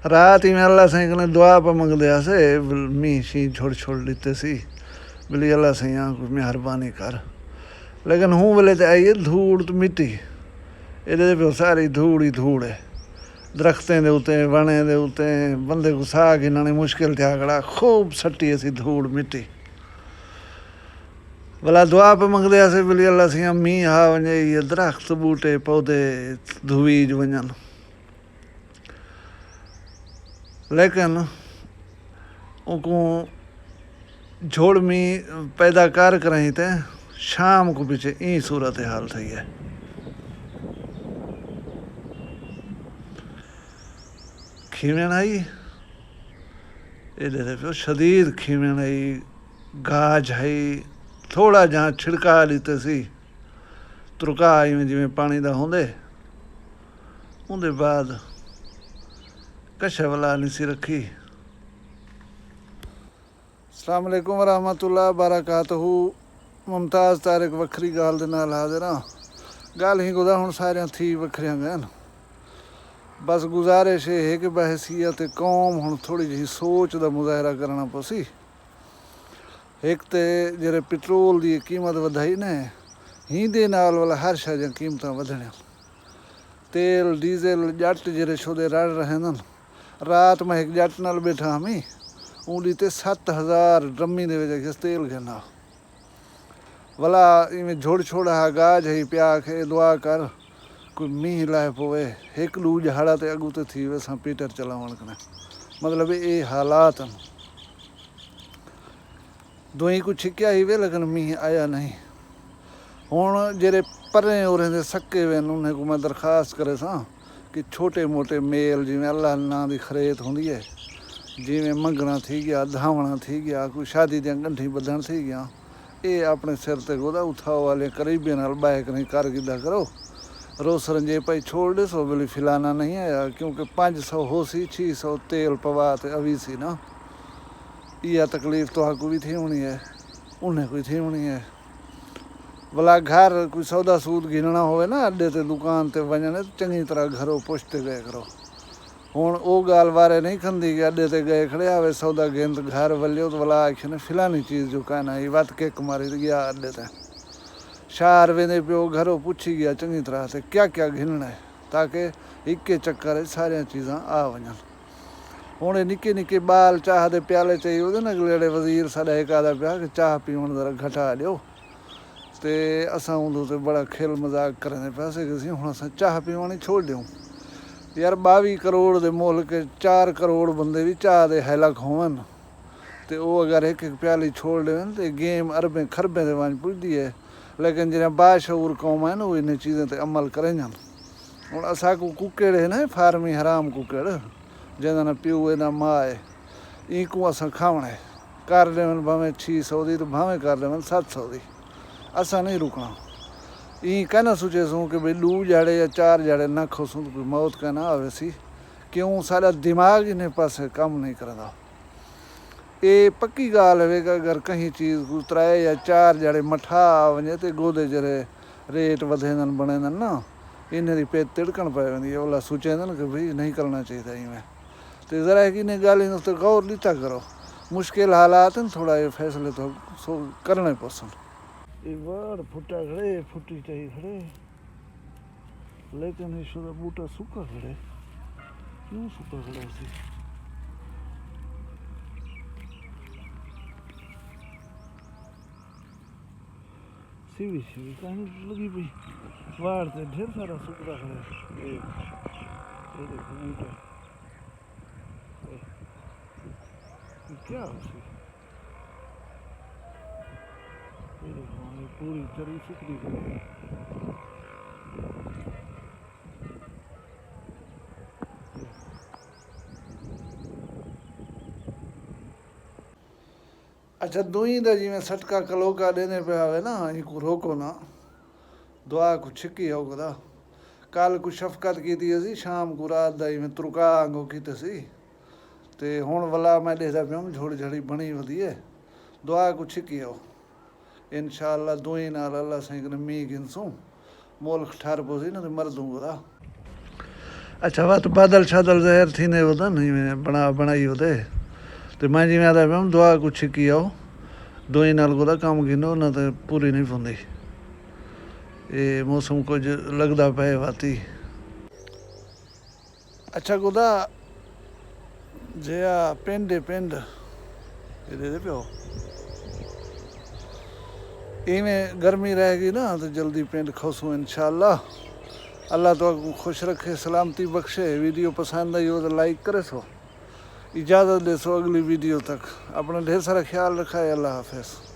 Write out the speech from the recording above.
रात ही में अल्लाह साईं ने दुआ पर मंगदे से मींह शी छोड़ छोड़ लीते सी बोली अल्लाह साईं कुछ मेहरबानी कर। लेकिन हूँ वेले तो आई है धूड़ तो मिट्टी ये पे सारी धूड़ ही धूड़ है। दरख्तें दे उत्ते वणे दे उत्ते बंदे को साह गिनने मुश्किल थिया खड़ा खूब सट्टी असी धूड़ मिट्टी। भला दुआ पे मंगदे से बोली अल्लाह साईं मींह आ वञे ये दरख्त बूटे पौधे धुवीज वञनि। लेकिन उनको झोड़ में पैदा कर करें थे शाम को पीछे ई सूरत हाल थी है। खीवेण आई ये शदीद खीवेण आई गाज आई थोड़ा जहाँ छिड़का लीते सी तुरका आई में जिमें पानी दा होंदे उनके बाद कशा वाला नहीं सी रखी। अस्सलाम वालेकुम वरहमतुल्लाह बरकातहू। मुमताज़ तारिक वक्री गाल दे नाल हाज़िर हाँ। गल ही गुदा हुण सारियां थी वखरियां गन बस गुजारिश है कि बहसीयत कौम हुण थोड़ी जी सोच दा मुज़ाहरा करना पसी। एक तो जेरे पेट्रोल की कीमत वधाई ने ही दे नाल वाला हर शै दी कीमतां वधणियां। तेल डीजल जट जेरे छोदे रड़ रहे न। रात मैं एक जट नाल बैठा हमी उंडी ते 7000 ड्रमी दे विच तेल घेना भला इवें झोड़ छोड़ा गाज है प्या खे दुआ कर कोई मींह लाए पवे एक लू जहाड़ा ते अगू ते थी वैसा पीटर चलावण कने मतलब ये हालात हैं। दुई को छिक्या ही वे लेकिन मींह आया नहीं। हुण जेरे परें उरें दे सक्के वे उन्हें को मैं दरखास्त करे सा कि छोटे मोटे मेल जिमें अल्लाह नां दी खरेत होंदी है जिमें मंगना थी गया धावना थी गया कोई शादी दियां गंठी बधण थी गया ये अपने सिर ते गोदा उठाओ वाले करीबे नाल बाइक नहीं कर गिदा करो रोसरन जे भाई छोड़ दे सो बोली फिलाना नहीं आया क्योंकि 500 हो सी 600 तेल पवा ते अभी सी ना यह तकलीफ तो आपको भी थी होनी है उन्हें कोई थी होनी है। भला घर कोई सौदा सूद गिनना होवे ना अड्डे ते दुकान ते वजने तो चंगी तरह घरों पुछते गए करो। हुण वो गाल बारे नहीं खंदी कि अड्डे ते गए खड़े आवे सौदा गिन तो घर वलियो तो भला आखे ने फिलानी चीज़ जो कहना ये वत के मारी गया अड्डे ते शार वेंदे पियो घरों पुछी गया चंगी तरह से क्या क्या गिनना है ताकि इक्के चक्कर सारिया चीज़ां आ वजन। हुण निक्के निक्के बाल चाह दे प्याले चाहिए वो ना अगले वजीर साढ़ा एक आदा पिया कि चाह पीवन जरा घटा लियो तो असा उदों तो बड़ा खेल मजाक करें पैसे कि हुण अस चाह पीवनी छोड़ दूँ यार 22 करोड़ दे मुल्क 4 करोड़ बंदे भी चाह दे हैलक होवन तो वो अगर एक एक प्याली छोड़ देवन तो गेम अरबें खरबें दे वंज पुजदी है। लेकिन जिन्हें बाशऊर कौम है ना वो इन चीज़ें ते अमल करें जन। हुण असा को कुकड़ है ना फार्मी हराम कुकड़ जिंदा ना प्यो है ना माँ है इको असा खावना है कर लेवन भावें 600 दी तो भावें कर लेवन 700 दी असा नहीं रुकना। ई कहना सोचे सूँ कि भाई 2 जाड़े या 4 जाड़े ना खोसूँ तो कोई मौत का ना आवे सी क्यों सारा दिमाग इन्हें पास काम नहीं करता। ये पक्की गाल है कि अगर कहीं चीज़ उतराए या 4 जाड़े मठा आ वजे तो गोदे जरे रेट वधे बने ना इन्हें दी पेट तिड़कन पै वेंदी ओला सोचे कि भाई नहीं करना चाहिए इवें तो ज़रा कि इन्हें गाल इन गौर लीता करो। मुश्किल हालात हैं थोड़ा ये फैसले तो करने पसंद ये बड़ फुटा खड़े फुटी चाहिए खड़े लेकिन इस बूटा सूखा खड़े क्यों सूखा खड़ा सी सीवी सीवी कहीं लगी पई वाड़ से ढेर सारा सूखा खड़ा ये देखो बूटा क्या हो सी ये देखो ये पूरी चरी सूखी खड़ी अच्छा दुई दा जिमें सटका कलोका देने पे आवे ना इनको रोको ना दुआ को छिकी होगा कल को शफकत की थी शाम को रात दा में तुरका आंगो की सी ते हुण वाला मैं देखदा पिया झोड़ी झड़ी बनी वधी है दुआ को छिकी हो इंशाअल्लाह दुई नाल अल्लाह साईं ने मींह गिनसूं मुल्क ठहर पोसी ना तो मर दूंगा। अच्छा बात बादल शादल जहर थी ने वो नहीं मैं बनाई होते तो मैं जिम्में आता मैं दुआ कुछ की आओ दो ही नाल को काम गिनो ना तो पूरी नहीं पुंदी ये मौसम कुछ लगता पे वाती अच्छा गुदा जे पिंड पिंड ये दे पियो इवें गर्मी रहेगी ना तो जल्दी पिंड खुशूँ इंशाल्लाह अल्लाह तो खुश रखे सलामती बख्शे वीडियो पसंद आई हो तो लाइक करे सो इजाज़त दे सो अगली वीडियो तक अपना ढेर सारा ख्याल रखा है अल्लाह हाफिज़।